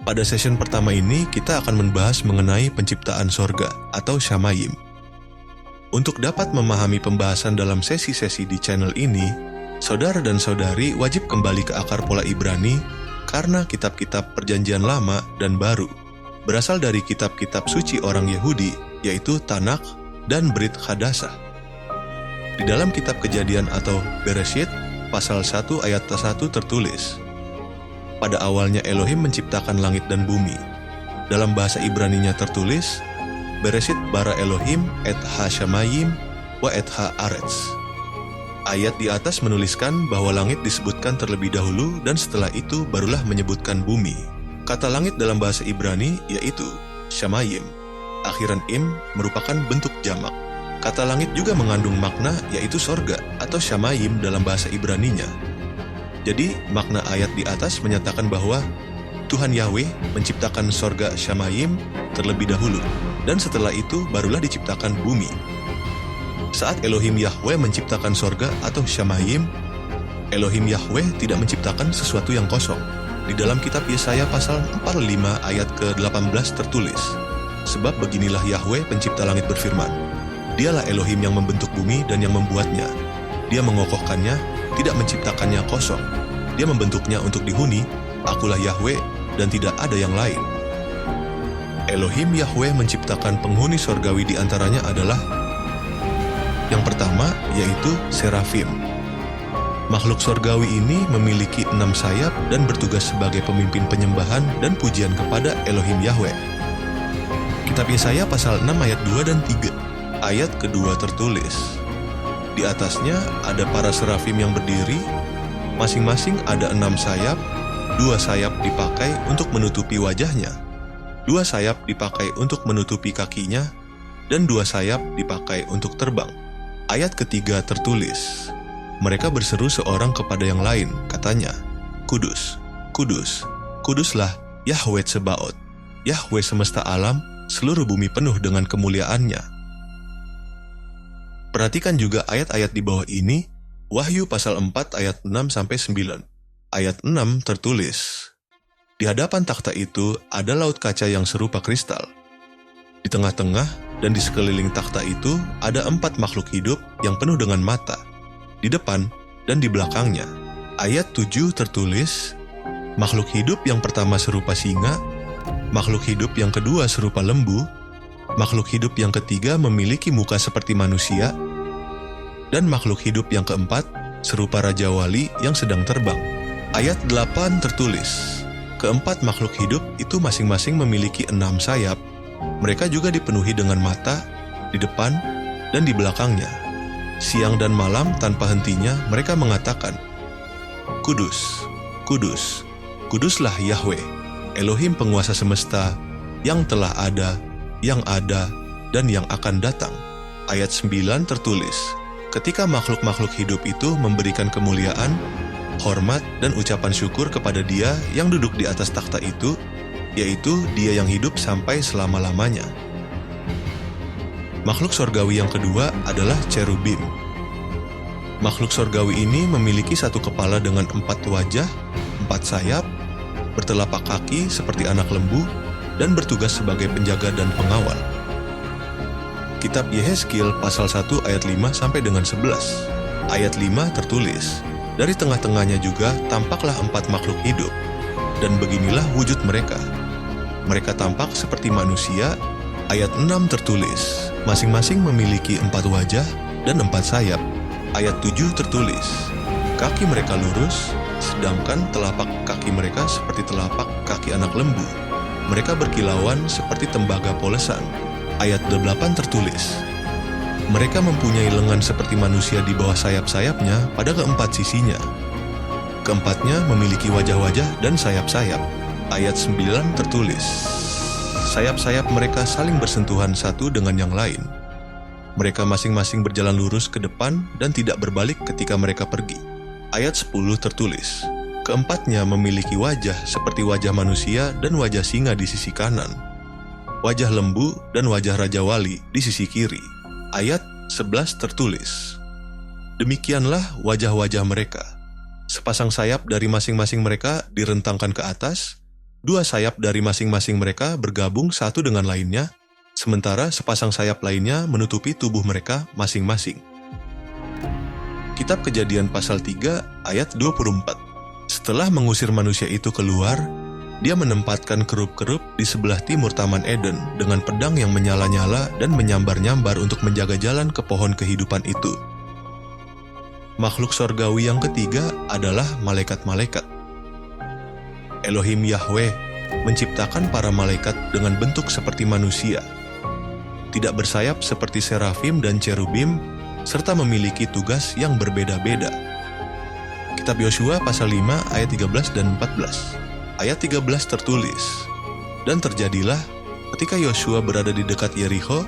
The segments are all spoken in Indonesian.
Pada session pertama ini, kita akan membahas mengenai penciptaan sorga atau Shamayim. Untuk dapat memahami pembahasan dalam sesi-sesi di channel ini, saudara dan saudari wajib kembali ke akar pola Ibrani karena kitab-kitab Perjanjian Lama dan Baru berasal dari kitab-kitab suci orang Yahudi, yaitu Tanakh dan Brit Hadasah. Di dalam kitab Kejadian atau Bereshit, pasal 1 ayat 1 tertulis, "Pada awalnya Elohim menciptakan langit dan bumi." Dalam bahasa Ibraninya tertulis, "Bereshit bara Elohim et ha-shamayim wa et ha-aretz." Ayat di atas menuliskan bahwa langit disebutkan terlebih dahulu dan setelah itu barulah menyebutkan bumi. Kata langit dalam bahasa Ibrani yaitu shamayim. Akhiran im merupakan bentuk jamak. Kata langit juga mengandung makna yaitu sorga atau shamayim dalam bahasa Ibraninya. Jadi, makna ayat di atas menyatakan bahwa Tuhan Yahweh menciptakan sorga Shamayim terlebih dahulu, dan setelah itu barulah diciptakan bumi. Saat Elohim Yahweh menciptakan sorga atau Shamayim, Elohim Yahweh tidak menciptakan sesuatu yang kosong. Di dalam kitab Yesaya pasal 45 ayat ke-18 tertulis, "Sebab beginilah Yahweh pencipta langit berfirman, Dialah Elohim yang membentuk bumi dan yang membuatnya. Dia mengokohkannya, tidak menciptakannya kosong. Dia membentuknya untuk dihuni, akulah Yahweh dan tidak ada yang lain." Elohim Yahweh menciptakan penghuni sorgawi di antaranya adalah yang pertama yaitu serafim. Makhluk sorgawi ini memiliki 6 sayap dan bertugas sebagai pemimpin penyembahan dan pujian kepada Elohim Yahweh. Kitab Yesaya pasal 6 ayat 2 dan 3. Ayat kedua tertulis, "Di atasnya ada para serafim yang berdiri, masing-masing ada 6 sayap, 2 sayap dipakai untuk menutupi wajahnya, 2 sayap dipakai untuk menutupi kakinya, dan 2 sayap dipakai untuk terbang." Ayat ketiga tertulis, "Mereka berseru seorang kepada yang lain, katanya, Kudus, Kudus, Kuduslah Yahweh Tsebaot, Yahweh semesta alam, seluruh bumi penuh dengan kemuliaannya." Perhatikan juga ayat-ayat di bawah ini, Wahyu pasal 4 ayat 6-9. Ayat 6 tertulis, "Di hadapan takhta itu ada laut kaca yang serupa kristal. Di tengah-tengah dan di sekeliling takhta itu ada 4 makhluk hidup yang penuh dengan mata, di depan dan di belakangnya." Ayat 7 tertulis, "Makhluk hidup yang pertama serupa singa, makhluk hidup yang kedua serupa lembu, makhluk hidup yang ketiga memiliki muka seperti manusia, dan makhluk hidup yang keempat serupa Raja Wali yang sedang terbang." Ayat 8 tertulis, "Keempat makhluk hidup itu masing-masing memiliki 6 sayap. Mereka juga dipenuhi dengan mata, di depan dan di belakangnya. Siang dan malam tanpa hentinya mereka mengatakan, Kudus, Kudus, Kuduslah Yahweh, Elohim penguasa semesta, yang telah ada, dan yang akan datang." Ayat 9 tertulis, "Ketika makhluk-makhluk hidup itu memberikan kemuliaan, hormat, dan ucapan syukur kepada Dia yang duduk di atas takhta itu, yaitu Dia yang hidup sampai selama-lamanya." Makhluk sorgawi yang kedua adalah cherubim. Makhluk sorgawi ini memiliki 1 kepala dengan 4 wajah, 4 sayap, bertelapak kaki seperti anak lembu, dan bertugas sebagai penjaga dan pengawal. Kitab Yehezkiel pasal 1 ayat 5-11. Ayat 5 tertulis, "Dari tengah-tengahnya juga tampaklah 4 makhluk hidup, dan beginilah wujud mereka. Mereka tampak seperti manusia." Ayat 6 tertulis, "Masing-masing memiliki 4 wajah dan 4 sayap." Ayat 7 tertulis, "Kaki mereka lurus, sedangkan telapak kaki mereka seperti telapak kaki anak lembu. Mereka berkilauan seperti tembaga polesan." Ayat 8 tertulis, "Mereka mempunyai lengan seperti manusia di bawah sayap-sayapnya pada keempat sisinya. Keempatnya memiliki wajah-wajah dan sayap-sayap." Ayat 9 tertulis, "Sayap-sayap mereka saling bersentuhan satu dengan yang lain. Mereka masing-masing berjalan lurus ke depan dan tidak berbalik ketika mereka pergi." Ayat 10 tertulis, "Keempatnya memiliki wajah seperti wajah manusia dan wajah singa di sisi kanan, wajah lembu dan wajah Raja Wali di sisi kiri." Ayat 11 tertulis, "Demikianlah wajah-wajah mereka. Sepasang sayap dari masing-masing mereka direntangkan ke atas, Dua sayap dari masing-masing mereka bergabung satu dengan lainnya, sementara sepasang sayap lainnya menutupi tubuh mereka masing-masing. Kitab Kejadian pasal 3 ayat 24. Setelah mengusir manusia itu keluar, dia menempatkan kerup-kerup di sebelah timur Taman Eden dengan pedang yang menyala-nyala dan menyambar-nyambar untuk menjaga jalan ke pohon kehidupan itu. Makhluk sorgawi yang ketiga adalah malaikat-malaikat. Elohim Yahweh menciptakan para malaikat dengan bentuk seperti manusia, tidak bersayap seperti serafim dan cherubim, serta memiliki tugas yang berbeda-beda. Kitab Yosua pasal 5 ayat 13 dan 14. Ayat 13 tertulis, "Dan terjadilah ketika Yosua berada di dekat Yerikho,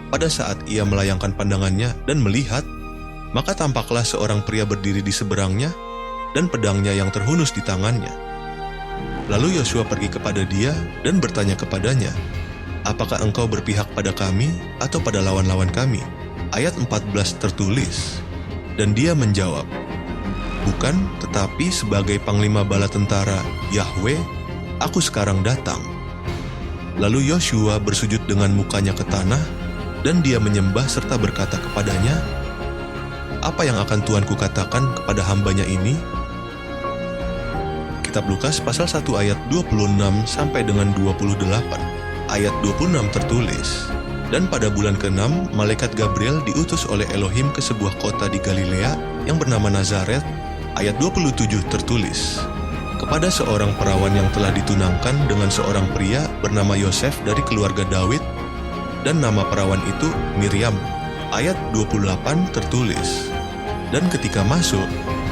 pada saat ia melayangkan pandangannya dan melihat, maka tampaklah seorang pria berdiri di seberangnya dan pedangnya yang terhunus di tangannya. Lalu Yosua pergi kepada dia dan bertanya kepadanya, 'Apakah engkau berpihak pada kami atau pada lawan-lawan kami?' Ayat 14 tertulis, dan dia menjawab, 'Bukan, tetapi sebagai panglima bala tentara Yahweh, aku sekarang datang.' Lalu Yosua bersujud dengan mukanya ke tanah, dan dia menyembah serta berkata kepadanya, 'Apa yang akan Tuanku katakan kepada hambanya ini?' Kitab Lukas pasal 1 ayat 26 sampai dengan 28. Ayat 26 tertulis, "Dan pada bulan ke-6, malaikat Gabriel diutus oleh Elohim ke sebuah kota di Galilea yang bernama Nazaret." Ayat 27 tertulis, "Kepada seorang perawan yang telah ditunangkan dengan seorang pria bernama Yosef dari keluarga Daud, dan nama perawan itu Miriam." Ayat 28 tertulis, "Dan ketika masuk,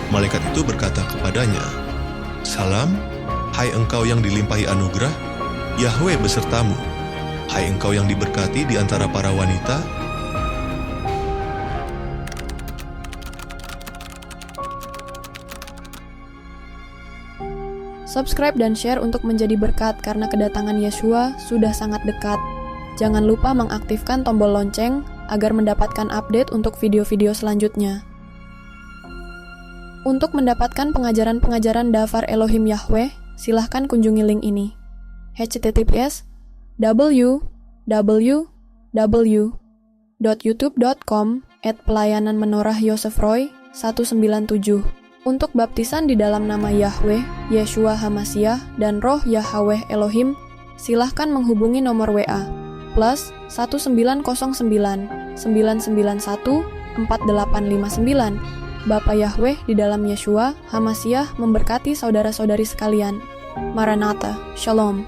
malaikat itu berkata kepadanya, 'Salam, hai engkau yang dilimpahi anugerah, Yahweh besertamu. Hai engkau yang diberkati di antara para wanita.'" Subscribe dan share untuk menjadi berkat karena kedatangan Yeshua sudah sangat dekat. Jangan lupa mengaktifkan tombol lonceng agar mendapatkan update untuk video-video selanjutnya. Untuk mendapatkan pengajaran-pengajaran Dafar Elohim Yahweh, silahkan kunjungi link ini. https://www.youtube.com/pelayanan Menorah Yosef Roy 197. Untuk baptisan di dalam nama Yahweh, Yeshua HaMashiach, dan Roh Yahweh Elohim, silahkan menghubungi nomor WA +1909 991 4859. Bapa Yahweh di dalam Yeshua HaMashiach memberkati saudara-saudari sekalian. Maranatha, Shalom.